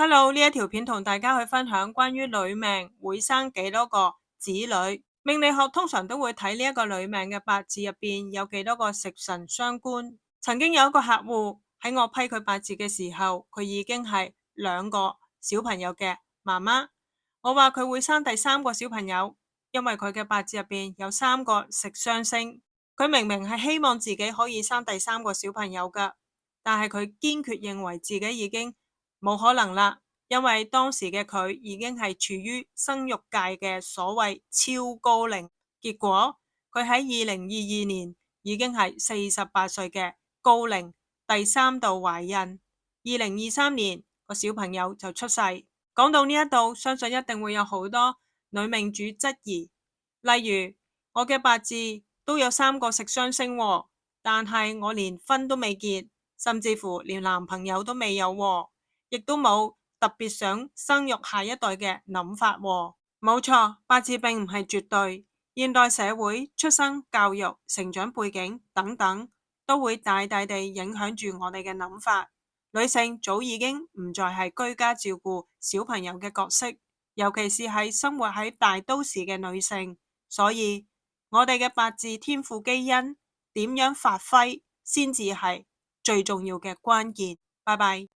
Hello，呢一條片同大家去分享關於女命會生幾多個子女。命理學通常都會睇呢一個女命嘅八字入邊有幾多個食神傷官。曾經有一個客戶喺我批佢八字嘅時候，佢已經係2個小朋友嘅媽媽。我話佢會生第3個小朋友，因為佢嘅八字入邊有3個食傷星。佢明明係希望自己可以生第3個小朋友噶，但係佢堅決認為自己已經冇可能啦，因為當時嘅佢已經係處於生育界嘅所謂超高齡，結果佢喺2022年已經係48歲嘅高齡，第3度懷孕，2023年個小朋友就出世。講到呢一度，相信一定會有好多女命主質疑，例如我嘅八字都有3個食傷星喎，但係我連婚都未結，甚至乎連男朋友都未有喎，亦都冇特別想生育下一代嘅諗法喎。冇錯，八字並唔係絕對，現代社會出生、教育、成長背景等等，都會大大地影響住我哋嘅諗法。女性早已經唔再係居家照顧小朋友嘅角色，尤其是喺生活喺大都市嘅女性，所以我哋嘅八字天賦基因點樣發揮先至係最重要嘅關鍵。拜拜。